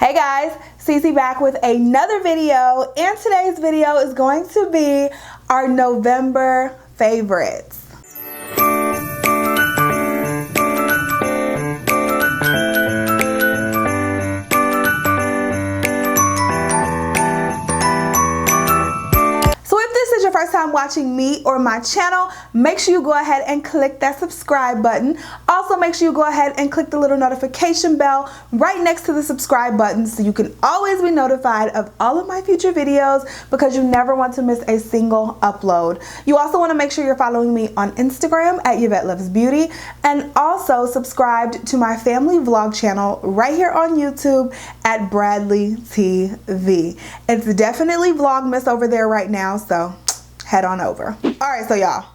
Hey guys, Cece back with another video, and today's video is going to be our November favorites. First time watching me or my channel, make sure you go ahead and click that subscribe button. Also make sure you go ahead and click the little notification bell right next to the subscribe button so you can always be notified of all of my future videos, because you never want to miss a single upload. You also want to make sure you're following me on Instagram at YvetteLuvsBeauty, and also subscribed to my family vlog channel right here on YouTube at Bradley TV. It's definitely Vlogmas over there right now, so head on over. All right, so y'all,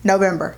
November,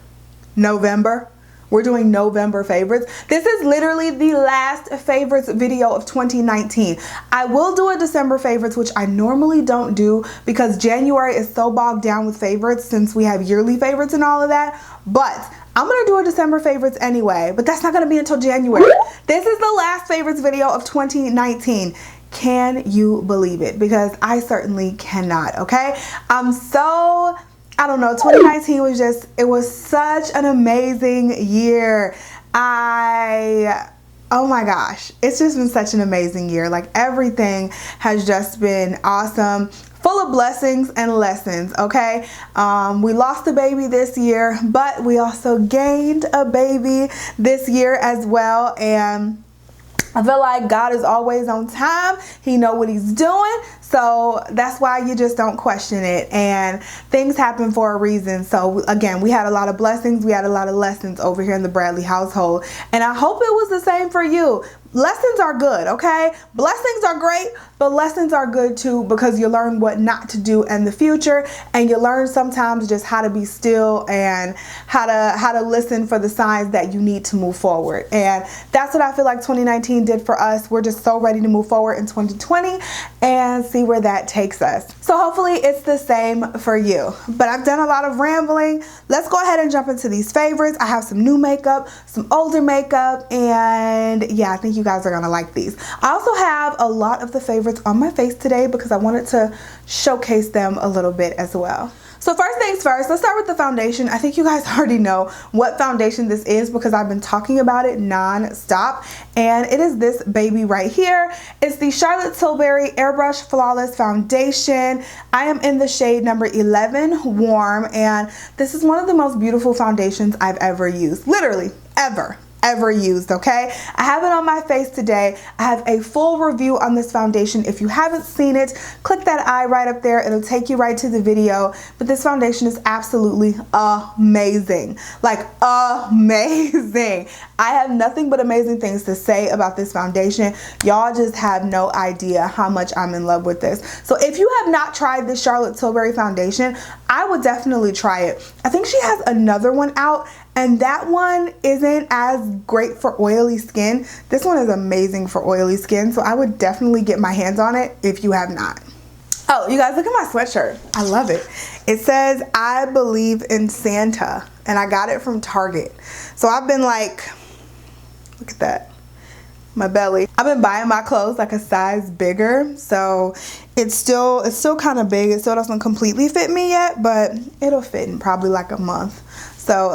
we're doing November favorites. This is literally the last favorites video of 2019. I will do a December favorites, which I normally don't do because January is so bogged down with favorites since we have yearly favorites and all of that. But I'm gonna do a December favorites anyway, but that's not gonna be until January. This is the last favorites video of 2019. Can you believe it? Because I certainly cannot, okay? I don't know, 2019 was just, it was such an amazing year. Oh my gosh, it's just been such an amazing year. Like, everything has just been awesome, full of blessings and lessons, okay? We lost a baby this year, but we also gained a baby this year as well, and I feel like God is always on time. He knows what he's doing. So that's why you just don't question it. And things happen for a reason. So again, we had a lot of blessings. We had a lot of lessons over here in the Bradley household. And I hope it was the same for you. Lessons are good, okay? Blessings are great, but lessons are good too, because you learn what not to do in the future, and you learn sometimes just how to be still and how to listen for the signs that you need to move forward. And that's what I feel like 2019 did for us. We're just so ready to move forward in 2020 and see where that takes us. So hopefully it's the same for you. But I've done a lot of rambling. Let's go ahead and jump into these favorites. I have some new makeup, some older makeup, and yeah, I think you guys are gonna like these. I also have a lot of the favorites on my face today because I wanted to showcase them a little bit as well. So first things first, let's start with the foundation. I think you guys already know what foundation this is because I've been talking about it non-stop, and it is this baby right here. It's the Charlotte Tilbury Airbrush Flawless Foundation. I am in the shade number 11 Warm, and this is one of the most beautiful foundations I've ever used. Literally, ever used, okay? I have it on my face today. I have a full review on this foundation. If you haven't seen it, click that eye right up there. It'll take you right to the video. But this foundation is absolutely amazing. Like, amazing. I have nothing but amazing things to say about this foundation. Y'all just have no idea how much I'm in love with this. So if you have not tried this Charlotte Tilbury foundation, I would definitely try it. I think she has another one out, and that one isn't as great for oily skin. This one is amazing for oily skin, so I would definitely get my hands on it if you have not. Oh, you guys, look at my sweatshirt. I love it. It says, "I believe in Santa," and I got it from Target. So I've been like, look at that, my belly. I've been buying my clothes like a size bigger, so it's still kind of big. It still doesn't completely fit me yet, but it'll fit in probably like a month. So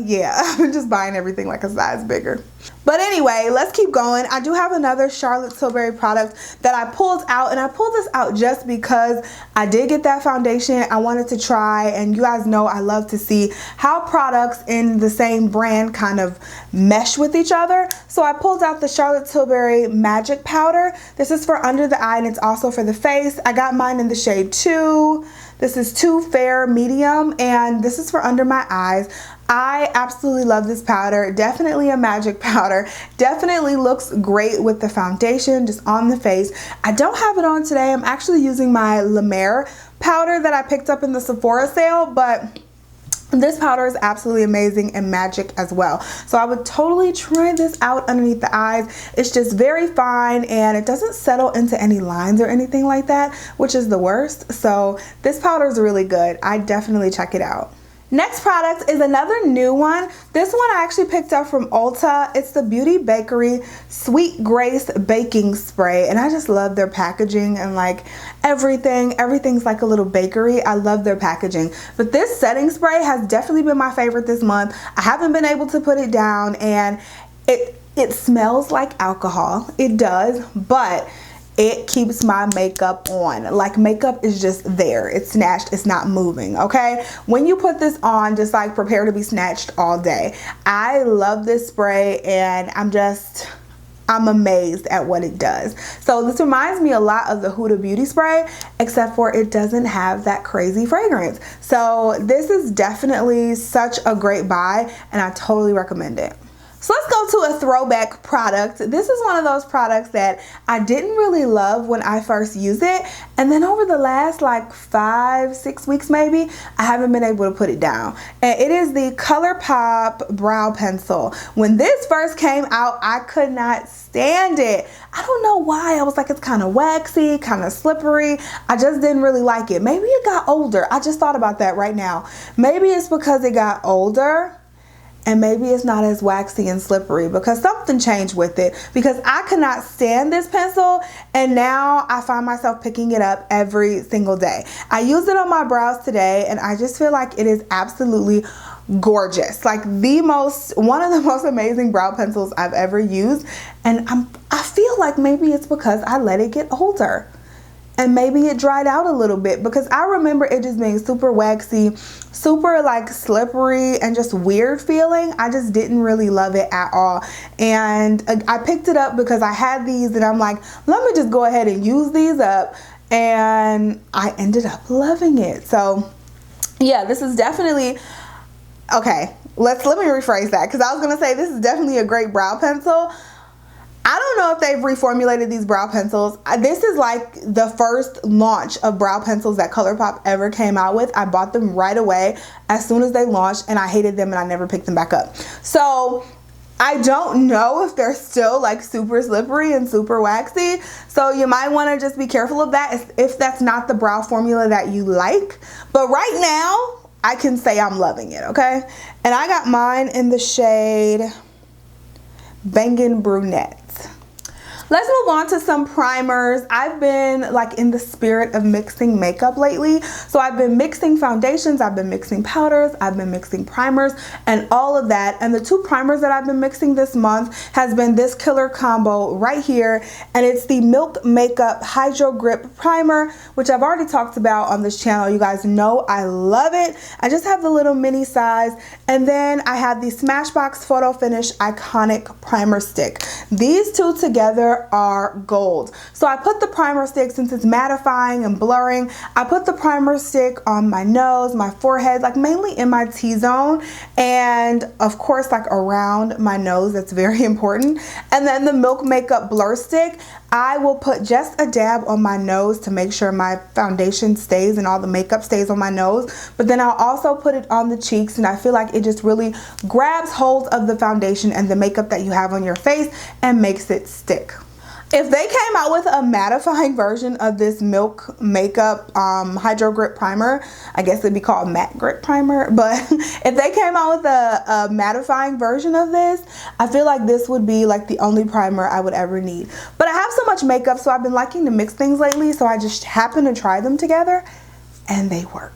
yeah, I've been just buying everything like a size bigger. But anyway, let's keep going. I do have another Charlotte Tilbury product that I pulled out, and I pulled this out just because I did get that foundation. I wanted to try, and you guys know I love to see how products in the same brand kind of mesh with each other. So I pulled out the Charlotte Tilbury Magic Powder. This is for under the eye, and it's also for the face. I got mine in the shade 2. This is 2 Fair Medium, and this is for under my eyes. I absolutely love this powder. Definitely a magic powder. Definitely looks great with the foundation, just on the face. I don't have it on today. I'm actually using my La Mer powder that I picked up in the Sephora sale, but this powder is absolutely amazing and magic as well. So I would totally try this out underneath the eyes. It's just very fine, and it doesn't settle into any lines or anything like that, which is the worst. So this powder is really good. I definitely check it out. Next product is another new one. This one I actually picked up from Ulta. It's the Beauty Bakery Sweet Grace Baking Spray, and I just love their packaging and like everything's like a little bakery. I love their packaging. But this setting spray has definitely been my favorite this month. I haven't been able to put it down, and it smells like alcohol. It does, but it keeps my makeup on. Like, makeup is just there. It's snatched. It's not moving, okay? When you put this on, just like prepare to be snatched all day. I love this spray, and I'm amazed at what it does. So this reminds me a lot of the Huda Beauty spray, except for it doesn't have that crazy fragrance. So this is definitely such a great buy, and I totally recommend it. So let's go to a throwback product. This is one of those products that I didn't really love when I first used it, and then over the last like 5-6 weeks maybe, I haven't been able to put it down. And it is the Colourpop brow pencil. When this first came out, I could not stand it. I don't know why. I was like, it's kind of waxy, kind of slippery. I just didn't really like it. Maybe it got older. I just thought about that right now. Maybe it's because it got older, and maybe it's not as waxy and slippery, because something changed with it, because I could not stand this pencil, and now I find myself picking it up every single day. I used it on my brows today, and I just feel like it is absolutely gorgeous. Like one of the most amazing brow pencils I've ever used. And I feel like maybe it's because I let it get older. And maybe it dried out a little bit, because I remember it just being super waxy, super like slippery, and just weird feeling. I just didn't really love it at all. And I picked it up because I had these, and I'm like, let me just go ahead and use these up. And I ended up loving it. So yeah, this is definitely, okay, let me rephrase that, because I was gonna say this is definitely a great brow pencil. I don't know if they've reformulated these brow pencils. This is like the first launch of brow pencils that Colourpop ever came out with. I bought them right away as soon as they launched, and I hated them, and I never picked them back up. So I don't know if they're still like super slippery and super waxy. So you might want to just be careful of that if that's not the brow formula that you like. But right now, I can say I'm loving it, okay? And I got mine in the shade Bangin' Brunette. Let's move on to some primers. I've been like in the spirit of mixing makeup lately. So I've been mixing foundations, I've been mixing powders, I've been mixing primers, and all of that. And the two primers that I've been mixing this month has been this killer combo right here. And it's the Milk Makeup Hydro Grip Primer, which I've already talked about on this channel. You guys know I love it. I just have the little mini size. And then I have the Smashbox Photo Finish Iconic Primer Stick. These two together are gold. So I put the primer stick, since it's mattifying and blurring, I put the primer stick on my nose, my forehead, like mainly in my T-zone, and of course like around my nose. That's very important. And then the Milk Makeup Blur Stick, I will put just a dab on my nose to make sure my foundation stays and all the makeup stays on my nose. But then I'll also put it on the cheeks, and I feel like it just really grabs hold of the foundation and the makeup that you have on your face and makes it stick. If they came out with a mattifying version of this Milk Makeup Hydro Grip Primer, I guess it'd be called Matte Grip Primer, but if they came out with a mattifying version of this, I feel like this would be like the only primer I would ever need. But I have so much makeup, so I've been liking to mix things lately, so I just happened to try them together, and they work.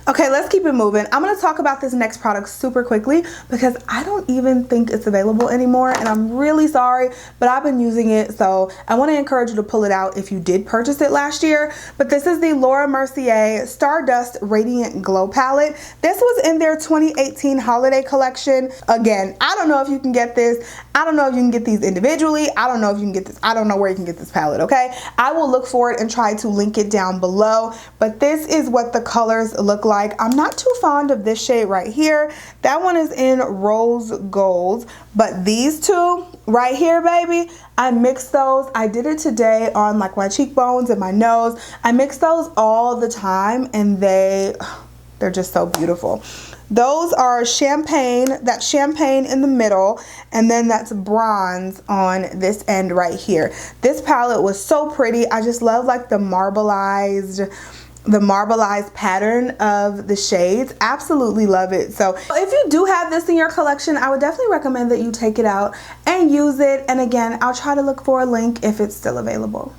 Okay, let's keep it moving. I'm going to talk about this next product super quickly, because I don't even think it's available anymore, and I'm really sorry, but I've been using it, so I want to encourage you to pull it out if you did purchase it last year. But this is the Laura Mercier Stardust Radiant Glow Palette. This was in their 2018 holiday collection. Again, I don't know if you can get this. I don't know if you can get these individually. I don't know if you can get this. I don't know where you can get this palette, okay? I will look for it and try to link it down below, but this is what the colors look like. I'm not too fond of this shade right here. That one is in Rose Gold, but these two right here, baby, I mixed those. I did it today on like my cheekbones and my nose. I mix those all the time, and they're just so beautiful. Those are champagne, that's champagne in the middle, and then that's bronze on this end right here. This palette was so pretty. I just love like the marbleized marbleized pattern of the shades. Absolutely love it. So if you do have this in your collection, I would definitely recommend that you take it out and use it. And again, I'll try to look for a link if it's still available.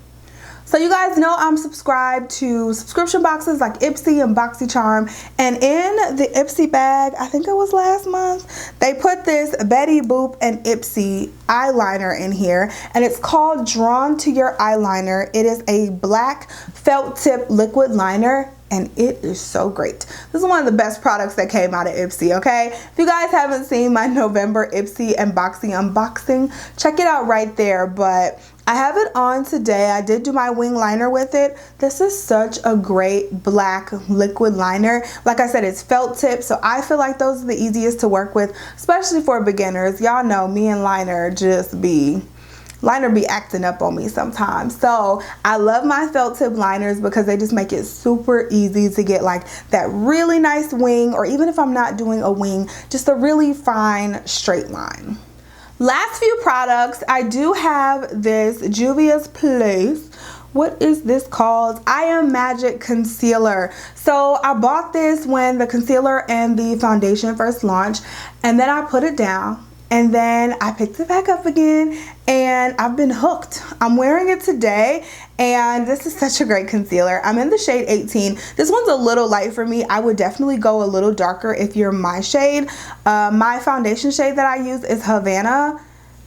So you guys know I'm subscribed to subscription boxes like Ipsy and BoxyCharm, and in the Ipsy bag, I think it was last month, they put this Betty Boop and Ipsy eyeliner in here, and it's called Drawn to Your Eyeliner. It is a black felt tip liquid liner, and it is so great. This is one of the best products that came out of Ipsy, okay? If you guys haven't seen my November Ipsy and Boxy unboxing, check it out right there. But I have it on today. I did do my wing liner with it. This is such a great black liquid liner. Like I said, it's felt tip, so I feel like those are the easiest to work with, especially for beginners. Y'all know me and liner be acting up on me sometimes. So I love my felt tip liners because they just make it super easy to get like that really nice wing, or even if I'm not doing a wing, just a really fine straight line. Last few products, I do have this Juvia's Place. What is this called? I Am Magic Concealer. So I bought this when the concealer and the foundation first launched, and then I put it down. And then I picked it back up again, and I've been hooked. I'm wearing it today, and this is such a great concealer. I'm in the shade 18. This one's a little light for me. I would definitely go a little darker if you're my shade. My foundation shade that I use is Havana.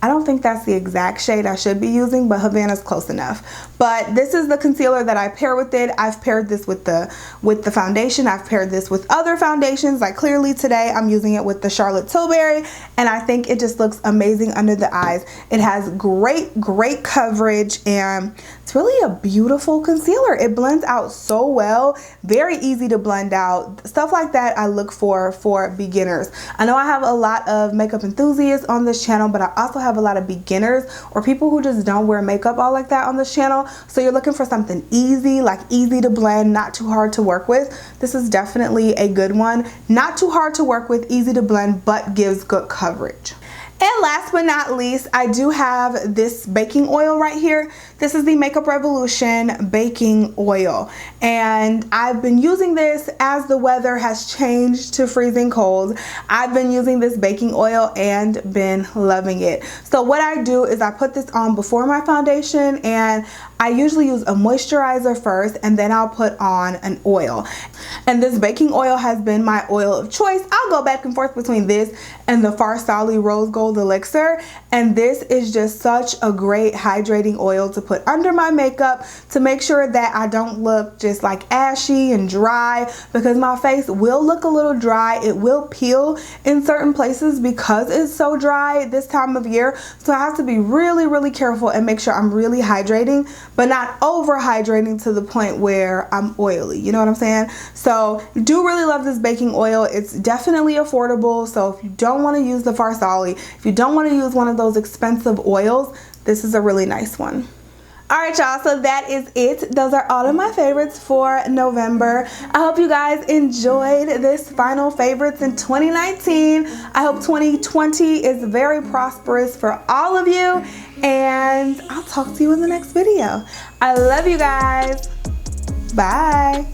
I don't think that's the exact shade I should be using, but Havana's close enough. But this is the concealer that I pair with it. I've paired this with the foundation. I've paired this with other foundations. Like clearly today I'm using it with the Charlotte Tilbury, and I think it just looks amazing under the eyes. It has great coverage, and it's really a beautiful concealer. It blends out so well. Very easy to blend out. Stuff like that I look for beginners. I know I have a lot of makeup enthusiasts on this channel, but I also have a lot of beginners or people who just don't wear makeup all like that on this channel. So you're looking for something easy, like easy to blend, not too hard to work with. This is definitely a good one. Not too hard to work with, easy to blend, but gives good coverage. And last but not least, I do have this baking oil right here. This is the Makeup Revolution baking oil, and I've been using this as the weather has changed to freezing cold. I've been using this baking oil and been loving it. So what I do is I put this on before my foundation, and I usually use a moisturizer first, and then I'll put on an oil. And this baking oil has been my oil of choice. I'll go back and forth between this and the Farsali Rose Gold Elixir, and this is just such a great hydrating oil to put under my makeup to make sure that I don't look just like ashy and dry, because my face will look a little dry. It will peel in certain places because it's so dry this time of year. So I have to be really careful and make sure I'm really hydrating, but not over hydrating to the point where I'm oily. You know what I'm saying? So do really love this baking oil. It's definitely affordable. So if you don't want to use the Farsali, if you don't want to use one of those expensive oils, this is a really nice one. Alright y'all, so that is it. Those are all of my favorites for November. I hope you guys enjoyed this final favorites in 2019. I hope 2020 is very prosperous for all of you, and I'll talk to you in the next video. I love you guys. Bye.